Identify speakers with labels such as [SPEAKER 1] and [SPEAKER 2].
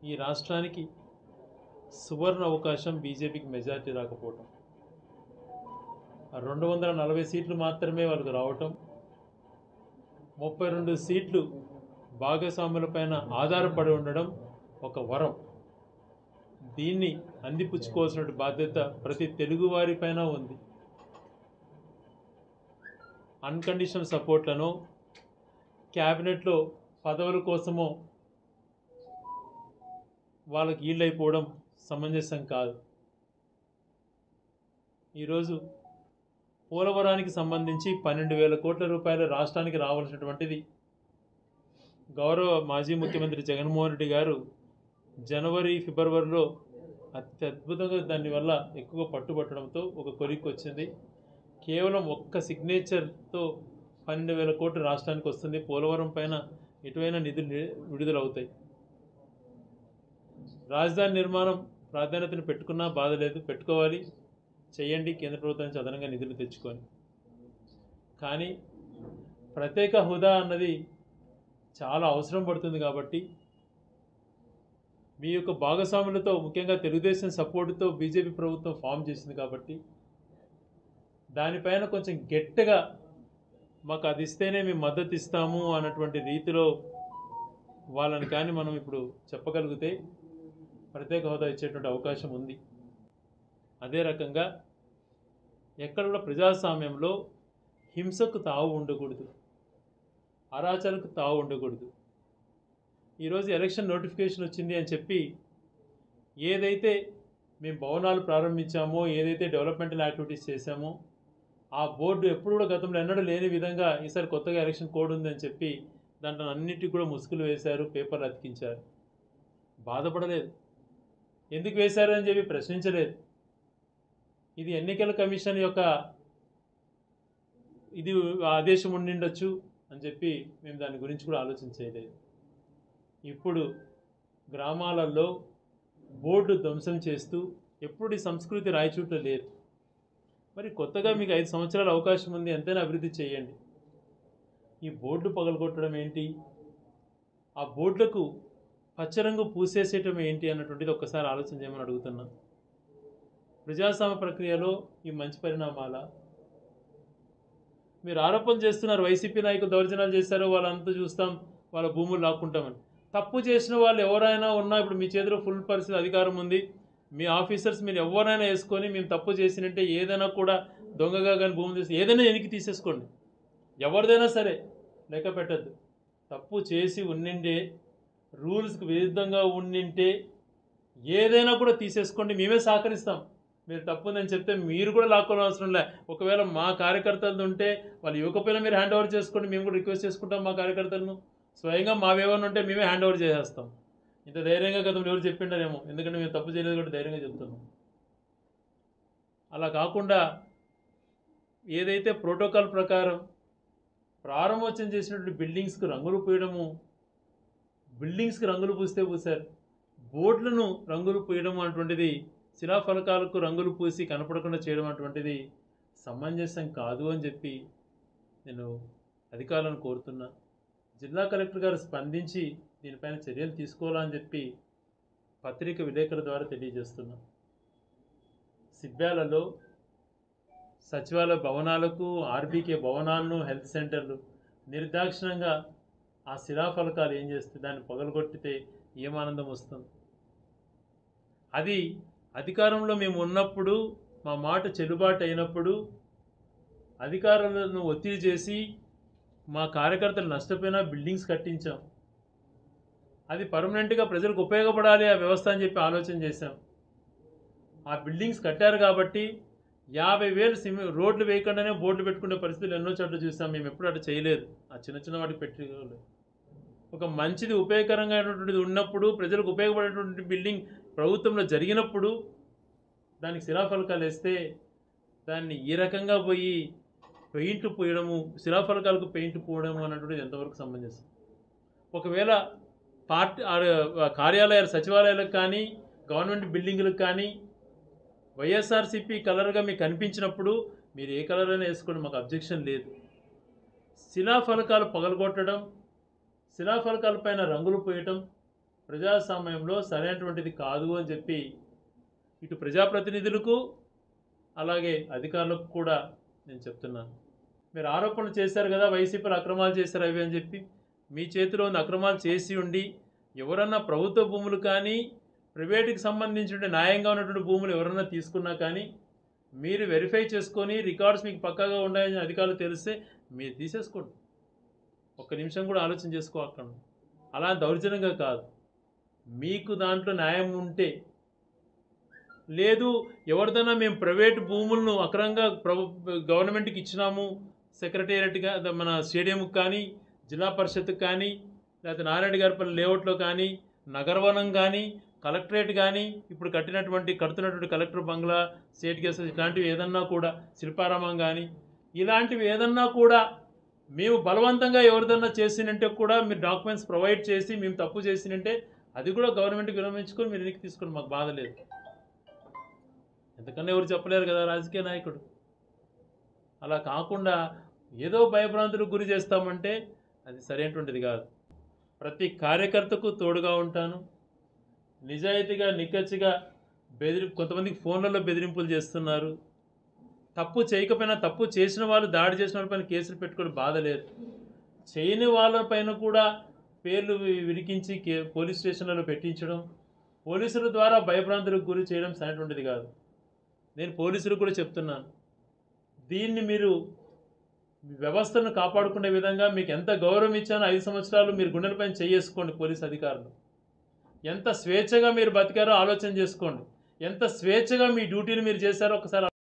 [SPEAKER 1] ఈ రాష్ట్రానికి సువర్ణ అవకాశం బీజేపీకి మెజార్టీ రాకపోవటం, 240 సీట్లు మాత్రమే వాళ్ళకు రావటం, 32 సీట్లు భాగస్వాములపైన ఆధారపడి ఉండడం ఒక వరం. దీన్ని అందిపుచ్చుకోవాల్సిన బాధ్యత ప్రతి తెలుగువారిపైన ఉంది. అన్కండిషనల్ సపోర్ట్లను క్యాబినెట్లో పదవుల కోసమో వాళ్ళకి ఈళ్ళైపోవడం సమంజసం కాదు. ఈరోజు పోలవరానికి సంబంధించి 12,000 కోట్ల రూపాయలు రాష్ట్రానికి రావాల్సినటువంటిది గౌరవ మాజీ ముఖ్యమంత్రి జగన్మోహన్ రెడ్డి గారు జనవరి ఫిబ్రవరిలో అత్యద్భుతంగా దానివల్ల ఎక్కువ పట్టుబట్టడంతో ఒక కొలిక్కి వచ్చింది. కేవలం ఒక్క సిగ్నేచర్తో 12,000 కోట్లు రాష్ట్రానికి వస్తుంది. పోలవరం పైన ఎటువైనా నిధులు విడుదలవుతాయి. రాజధాని నిర్మాణం ప్రాధాన్యతను పెట్టుకున్నా బాధ లేదు, పెట్టుకోవాలి, చేయండి, కేంద్ర ప్రభుత్వం నుంచి అదనంగా నిధులు తెచ్చుకొని. కానీ ప్రత్యేక హోదా అన్నది చాలా అవసరం పడుతుంది కాబట్టి మీ యొక్క భాగస్వాములతో, ముఖ్యంగా తెలుగుదేశం సపోర్టుతో బీజేపీ ప్రభుత్వం ఫామ్ చేసింది కాబట్టి దానిపైన కొంచెం గట్టిగా మాకు అది ఇస్తేనే మేము మద్దతు ఇస్తాము అన్నటువంటి రీతిలో వాళ్ళని కానీ మనం ఇప్పుడు చెప్పగలిగితే ప్రత్యేక హోదా ఇచ్చేటువంటి అవకాశం ఉంది. అదే రకంగా ఎక్కడ కూడా ప్రజాస్వామ్యంలో హింసకు తావు ఉండకూడదు, అరాచలకు తావు ఉండకూడదు. ఈరోజు ఎలక్షన్ నోటిఫికేషన్ వచ్చింది అని చెప్పి ఏదైతే మేము భవనాలు ప్రారంభించామో, ఏదైతే డెవలప్మెంటల్ యాక్టివిటీస్ చేశామో ఆ బోర్డు ఎప్పుడు కూడా గతంలో ఎన్నడూ లేని విధంగా ఈసారి కొత్తగా ఎలక్షన్ కోడ్ ఉందని చెప్పి దాంట్లో అన్నిటికీ కూడా ముసుగులు వేశారు, పేపర్లు అతికించారు. బాధపడలేదు, ఎందుకు వేశారు అని చెప్పి ప్రశ్నించలేదు. ఇది ఎన్నికల కమిషన్ యొక్క ఇది ఆదేశం ఉండిండొచ్చు అని చెప్పి మేము దాని గురించి కూడా ఆలోచించలేదు. ఇప్పుడు గ్రామాలలో బోర్డు ధ్వంసం చేస్తూ ఎప్పుడు ఈ సంస్కృతి రాయచూట్లో లేదు. మరి కొత్తగా మీకు 5 సంవత్సరాల అవకాశం ఉంది, ఎంతైనా అభివృద్ధి చేయండి. ఈ బోర్డు పగలగొట్టడం ఏంటి, ఆ బోర్డులకు పచ్చరంగు పూసేసేయటం ఏంటి అన్నటువంటిది ఒక్కసారి ఆలోచన చేయమని అడుగుతున్నా. ప్రజాస్వామ్య ప్రక్రియలో ఈ మంచి పరిణామాల మీరు ఆరోపణలు చేస్తున్నారు. వైసీపీ నాయకులు దౌర్జన్యాలు చేశారు, వాళ్ళంతా చూస్తాం, వాళ్ళ భూములు లాక్కుంటామని. తప్పు చేసిన వాళ్ళు ఎవరైనా ఉన్నా ఇప్పుడు మీ చేతిలో ఫుల్ పరిస్థితి అధికారం ఉంది. మీ ఆఫీసర్స్ మీరు ఎవరైనా వేసుకొని మేము తప్పు చేసినట్టే ఏదైనా కూడా దొంగగా కానీ భూములు చేసి ఏదైనా వెనక్కి తీసేసుకోండి, ఎవరిదైనా సరే లెక్క పెట్టద్దు. తప్పు చేసి ఉండిండే, రూల్స్కి విరుద్ధంగా ఉండింటే ఏదైనా కూడా తీసేసుకోండి, మేమే సహకరిస్తాం. మీరు తప్పు ఉందని చెప్తే మీరు కూడా లాక్కోవడం అవసరం లే. ఒకవేళ మా కార్యకర్తలు ఉంటే వాళ్ళు ఇవ్వకపోయినా మీరు హ్యాండ్ ఓవర్ చేసుకోండి, మేము కూడా రిక్వెస్ట్ చేసుకుంటాం మా కార్యకర్తలను. స్వయంగా మావేమన్నా ఉంటే మేమే హ్యాండ్ ఓవర్ చేసేస్తాం. ఇంత ధైర్యంగా గతంలో ఎవరు చెప్పిండారేమో, ఎందుకంటే మేము తప్పు చేయలేదు కూడా ధైర్యంగా చెప్తున్నాం. అలా కాకుండా ఏదైతే ప్రోటోకాల్ ప్రకారం ప్రారంభోత్సవం చేసినటువంటి బిల్డింగ్స్కి రంగులు పూయడము, బిల్డింగ్స్కి రంగులు పూస్తే పూసారు, బోర్డులను రంగులు పూయడం అటువంటిది, శిలాఫలకాలకు రంగులు పూసి కనపడకుండా చేయడం అటువంటిది సమంజసం కాదు అని చెప్పి నేను అధికారులను కోరుతున్నా. జిల్లా కలెక్టర్ గారు స్పందించి దీనిపైన చర్యలు తీసుకోవాలని చెప్పి పత్రిక విలేకరుల ద్వారా తెలియజేస్తున్నా. సిబ్బ్యాలలో సచివాలయ భవనాలకు, ఆర్బీకే భవనాలను, హెల్త్ సెంటర్లు నిర్దాక్షిణంగా ఆ శిలాఫలకాలు ఏం చేస్తే దాన్ని పగలగొట్టితే ఏం ఆనందం వస్తుంది? అది అధికారంలో మేము ఉన్నప్పుడు, మా మాట చెల్లుబాటు అయినప్పుడు అధికారులను ఒత్తిడి చేసి మా కార్యకర్తలు నష్టపోయినా బిల్డింగ్స్ కట్టించాం. అది పర్మనెంట్గా ప్రజలకు ఉపయోగపడాలి ఆ వ్యవస్థ అని చెప్పి ఆలోచన చేశాం. ఆ బిల్డింగ్స్ కట్టారు కాబట్టి 50,000 రోడ్లు వేయకుండానే బోర్డులు పెట్టుకునే పరిస్థితులు ఎన్నో చోట్ల చూసాం. మేము ఎప్పుడు అటు చేయలేదు, ఆ చిన్న చిన్న వాటికి పెట్టుకోలేదు. ఒక మంచిది ఉపయోగకరంగా అయినటువంటిది ఉన్నప్పుడు, ప్రజలకు ఉపయోగపడేటువంటి బిల్డింగ్ ప్రభుత్వంలో జరిగినప్పుడు దానికి శిలాఫలకాలు వేస్తే దాన్ని ఈ రకంగా పోయి పెయింట్ పోయడము, శిలాఫలకాలకు పెయింట్ పోవడము అన్నటువంటిది ఎంతవరకు సమంజసం? ఒకవేళ పార్టీ కార్యాలయాలు, సచివాలయాలకు కానీ గవర్నమెంట్ బిల్డింగులకు కానీ వైఎస్ఆర్సీపీ కలర్గా మీకు కనిపించినప్పుడు మీరు ఏ కలర్ అయినా వేసుకోండి, మాకు అబ్జెక్షన్ లేదు. శిలాఫలకాలు పగలగొట్టడం, శిలాఫలకాల పైన రంగులు పోయటం ప్రజాస్వామ్యంలో సరైనటువంటిది కాదు అని చెప్పి ఇటు ప్రజాప్రతినిధులకు అలాగే అధికారులకు కూడా నేను చెప్తున్నాను. మీరు ఆరోపణలు చేశారు కదా, వైసీపీలో అక్రమాలు చేశారు అవి అని చెప్పి. మీ చేతిలో ఉన్న అక్రమాలు చేసి ఉండి ఎవరన్నా ప్రభుత్వ భూములు కానీ ప్రైవేటుకి సంబంధించిన న్యాయంగా ఉన్నటువంటి భూములు ఎవరన్నా తీసుకున్నా కానీ మీరు వెరిఫై చేసుకొని రికార్డ్స్ మీకు పక్కాగా ఉన్నాయని అధికారులు తెలిస్తే మీరు తీసేసుకోండి. ఒక్క నిమిషం కూడా ఆలోచన చేసుకోకండి. అలా దౌర్జన్యంగా కాదు, మీకు దాంట్లో న్యాయం ఉంటే. లేదు ఎవరిదైనా మేము ప్రైవేట్ భూములను అక్రమంగా గవర్నమెంట్కి ఇచ్చినాము, సెక్రటేరియట్గా మన స్టేడియంకి కానీ జిల్లా పరిషత్కి కానీ లేకపోతే నారాయణ గారిపల్లి లేఅవుట్లో కానీ నగరవనం కానీ కలెక్టరేట్ కానీ ఇప్పుడు కడుతున్నటువంటి కలెక్టర్ బంగ్లా స్టేట్ గెస్ట్ ఇట్లాంటివి ఏదన్నా కూడా శిల్పారామం కానీ ఇలాంటివి ఏదన్నా కూడా మేము బలవంతంగా ఎవరిదన్నా చేసినంటే కూడా మీరు డాక్యుమెంట్స్ ప్రొవైడ్ చేసి మేము తప్పు చేసినంటే అది కూడా గవర్నమెంట్కి విరమించుకొని మీరు వెనక్కి తీసుకొని మాకు బాధ లేదు. ఎందుకన్నా ఎవరు చెప్పలేరు కదా రాజకీయ నాయకుడు. అలా కాకుండా ఏదో భయభ్రాంతులకు గురి చేస్తామంటే అది సరైనటువంటిది కాదు. ప్రతి కార్యకర్తకు తోడుగా ఉంటాను. నిజాయితీగా నిక్కచ్చిగా కొంతమందికి ఫోన్లలో బెదిరింపులు చేస్తున్నారు. తప్పు చేయకపోయినా తప్పు చేసిన వాళ్ళు దాడి చేసిన వాళ్ళపైన కేసులు పెట్టుకొని బాధ లేదు. చేయని వాళ్ళపైన కూడా పేర్లు విరికించి పోలీస్ స్టేషన్లలో పెట్టించడం, పోలీసుల ద్వారా భయభ్రాంతులకు గురి చేయడం సరైనటువంటిది కాదు. నేను పోలీసులకు కూడా చెప్తున్నాను, దీన్ని మీరు వ్యవస్థను కాపాడుకునే విధంగా మీకు ఎంత గౌరవం ఇచ్చానో 5 సంవత్సరాలు మీరు గుండెలపైన చేసుకోండి. పోలీస్ అధికారులు ఎంత స్వేచ్ఛగా మీరు బతికారో ఆలోచన చేసుకోండి. ఎంత స్వేచ్ఛగా మీ డ్యూటీని మీరు చేశారో ఒకసారి